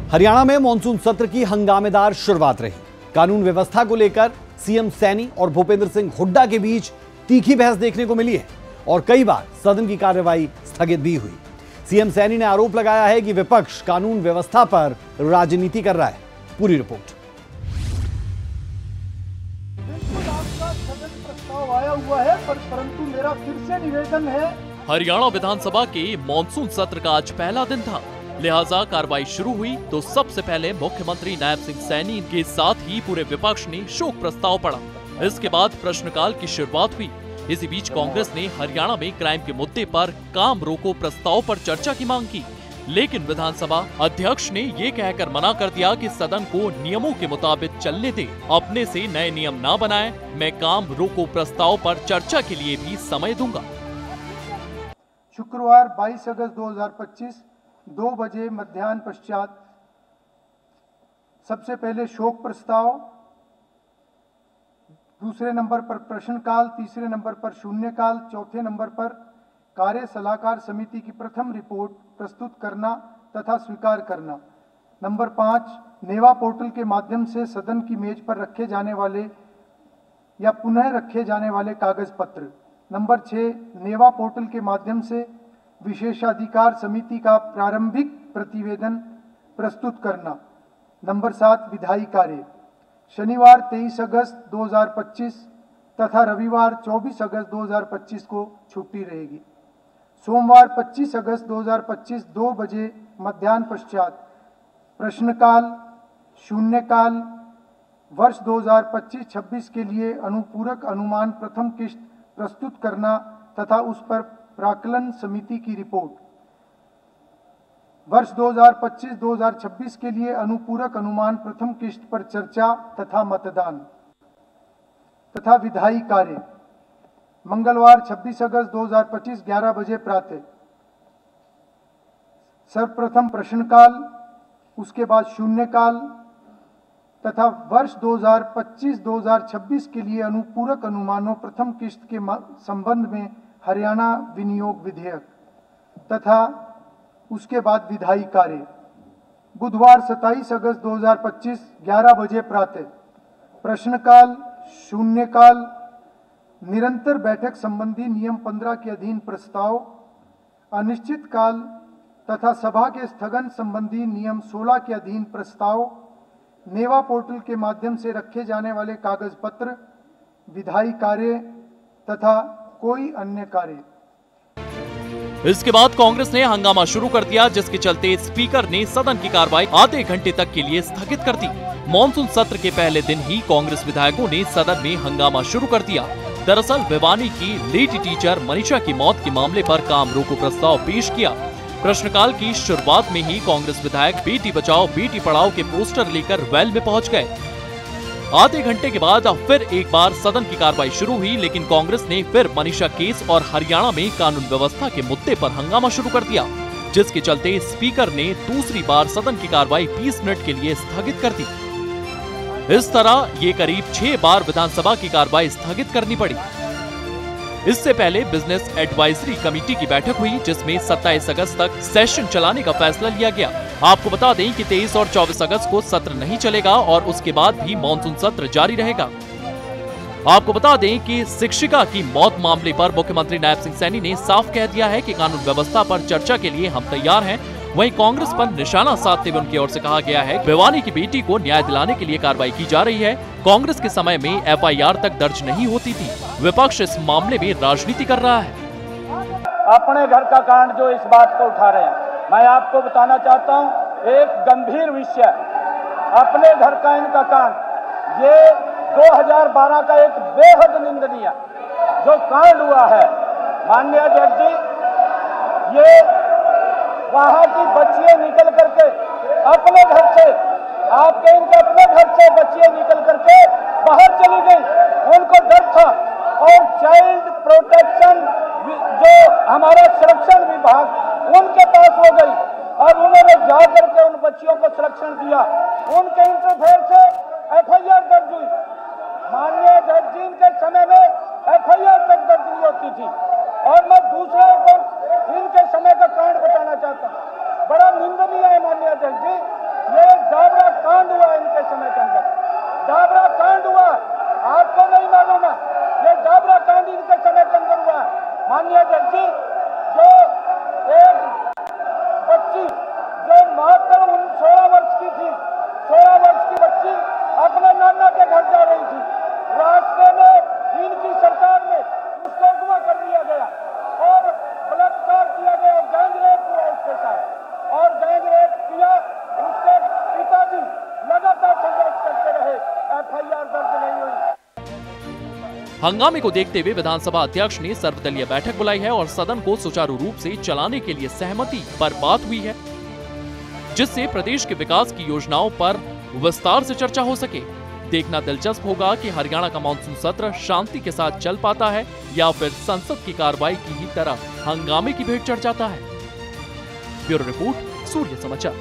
हरियाणा में मॉनसून सत्र की हंगामेदार शुरुआत रही। कानून व्यवस्था को लेकर सीएम सैनी और भूपेंद्र सिंह हुड्डा के बीच तीखी बहस देखने को मिली है और कई बार सदन की कार्यवाही स्थगित भी हुई। सीएम सैनी ने आरोप लगाया है कि विपक्ष कानून व्यवस्था पर राजनीति कर रहा है। पूरी रिपोर्ट। सदन प्रस्ताव आया हुआ है परंतु मेरा फिर से निवेदन है। हरियाणा विधानसभा के मॉनसून सत्र का आज पहला दिन था, लिहाजा कार्रवाई शुरू हुई तो सबसे पहले मुख्यमंत्री नायब सिंह सैनी के साथ ही पूरे विपक्ष ने शोक प्रस्ताव पढ़ा। इसके बाद प्रश्नकाल की शुरुआत हुई। इसी बीच कांग्रेस ने हरियाणा में क्राइम के मुद्दे पर काम रोको प्रस्ताव पर चर्चा की मांग की, लेकिन विधानसभा अध्यक्ष ने ये कहकर मना कर दिया कि सदन को नियमों के मुताबिक चलने दे, अपने से नए नियम ना बनाएं। मैं काम रोको प्रस्ताव पर चर्चा के लिए भी समय दूंगा। शुक्रवार 22 अगस्त 2025 2 बजे मध्याह्न पश्चात सबसे पहले शोक प्रस्ताव, दूसरे नंबर पर प्रश्नकाल, तीसरे नंबर पर शून्यकाल, चौथे नंबर पर कार्य सलाहकार समिति की प्रथम रिपोर्ट प्रस्तुत करना तथा स्वीकार करना। नंबर 5 नेवा पोर्टल के माध्यम से सदन की मेज पर रखे जाने वाले या पुनः रखे जाने वाले कागज पत्र। नंबर 6 नेवा पोर्टल के माध्यम से विशेषाधिकार समिति का प्रारंभिक प्रतिवेदन प्रस्तुत करना। नंबर 7 विधायी कार्य। शनिवार 23 अगस्त 2025 तथा रविवार 24 अगस्त 2025 को छुट्टी रहेगी। सोमवार 25 अगस्त 2025 2 बजे मध्याह्न पश्चात प्रश्नकाल, शून्यकाल, वर्ष 2025-26 के लिए अनुपूरक अनुमान प्रथम किश्त प्रस्तुत करना तथा उस पर प्राक्कलन समिति की रिपोर्ट। वर्ष 2025-2026 के लिए अनुपूरक अनुमान प्रथम किश्त पर चर्चा तथा मतदान तथा विधायी कार्य। मंगलवार 26 अगस्त 2025 11 बजे प्रातः सर्वप्रथम प्रश्नकाल, उसके बाद शून्यकाल तथा वर्ष 2025-2026 के लिए अनुपूरक अनुमानों प्रथम किश्त के संबंध में हरियाणा विनियोग विधेयक तथा उसके बाद विधायी कार्य। बुधवार 27 अगस्त 2025 11 बजे प्रातः प्रश्नकाल, शून्यकाल, निरंतर बैठक संबंधी नियम 15 के अधीन प्रस्ताव, अनिश्चित काल तथा सभा के स्थगन संबंधी नियम 16 के अधीन प्रस्ताव, नेवा पोर्टल के माध्यम से रखे जाने वाले कागज पत्र, विधायी कार्य तथा कोई अन्य कार्य। इसके बाद कांग्रेस ने हंगामा शुरू कर दिया, जिसके चलते स्पीकर ने सदन की कार्रवाई आधे घंटे तक के लिए स्थगित कर दी। मॉनसून सत्र के पहले दिन ही कांग्रेस विधायकों ने सदन में हंगामा शुरू कर दिया। दरअसल भिवानी की लेडी टीचर मनीषा की मौत के मामले पर काम रोको प्रस्ताव पेश किया। प्रश्नकाल की शुरुआत में ही कांग्रेस विधायक बेटी बचाओ बेटी पढ़ाओ के पोस्टर लेकर वेल में पहुंच गए। आधे घंटे के बाद फिर एक बार सदन की कार्रवाई शुरू हुई, लेकिन कांग्रेस ने फिर मनीषा केस और हरियाणा में कानून व्यवस्था के मुद्दे पर हंगामा शुरू कर दिया, जिसके चलते स्पीकर ने दूसरी बार सदन की कार्रवाई 20 मिनट के लिए स्थगित कर दी। इस तरह ये करीब 6 बार विधानसभा की कार्रवाई स्थगित करनी पड़ी। इससे पहले बिजनेस एडवाइजरी कमेटी की बैठक हुई, जिसमें 27 अगस्त तक सेशन चलाने का फैसला लिया गया। आपको बता दें कि 23 और 24 अगस्त को सत्र नहीं चलेगा और उसके बाद भी मॉनसून सत्र जारी रहेगा। आपको बता दें कि शिक्षिका की मौत मामले पर मुख्यमंत्री नायब सिंह सैनी ने साफ कह दिया है कि कानून व्यवस्था पर चर्चा के लिए हम तैयार हैं। वहीं कांग्रेस पर निशाना साधते हुए उनकी ओर से कहा गया है कि भिवानी की बेटी को न्याय दिलाने के लिए कार्रवाई की जा रही है। कांग्रेस के समय में FIR तक दर्ज नहीं होती थी। विपक्ष इस मामले में राजनीति कर रहा है। अपने घर का कांड जो इस बात को उठा रहे हैं, मैं आपको बताना चाहता हूं, एक गंभीर विषय, अपने घर का इनका कांड, ये 2012 का एक बेहद निंदनीय जो कांड हुआ है। माननीय अध्यक्ष जी, ये वहां की बच्चियां निकल करके अपने घर से, आपके इनके अपने घर से बच्चियां निकल करके बाहर चली गई। उनको डर था और चाइल्ड प्रोटेक्शन जो हमारा संरक्षण विभाग उनके पास हो गई और उन्होंने जा करके उन बच्चियों को संरक्षण दिया। उनके इंटरफेयर से FIR दर्ज हुई। माननीय अध्यक्ष जी के समय में FIR तक दर्ज नहीं होती थी। और मैं दूसरे को इनके समय का कांड बताना चाहता हूँ, बड़ा निंदनीय है माननीय अध्यक्ष जी। ये गांधी जी के समय के अंदर हुआ है। माननीय अध्यक्ष जी, जो एक बच्ची जो मात्र 16 वर्ष की थी, 16 वर्ष की बच्ची अपने नाना के घर जा रही थी, रास्ते में इनकी सरकार ने उसको अगवा कर दिया गया और बलात्कार किया गया, गैंग रेप हुआ उसके साथ और गैंग रेप किया। उसके पिताजी लगातार संघर्ष करते रहे, FIR दर्ज नहीं हुई। हंगामे को देखते हुए विधानसभा अध्यक्ष ने सर्वदलीय बैठक बुलाई है और सदन को सुचारू रूप से चलाने के लिए सहमति पर बात हुई है, जिससे प्रदेश के विकास की योजनाओं पर विस्तार से चर्चा हो सके। देखना दिलचस्प होगा कि हरियाणा का मानसून सत्र शांति के साथ चल पाता है या फिर संसद की कार्रवाई की ही तरह हंगामे की भेंट चढ़ जाता है। ब्यूरो रिपोर्ट, सूर्य समाचार।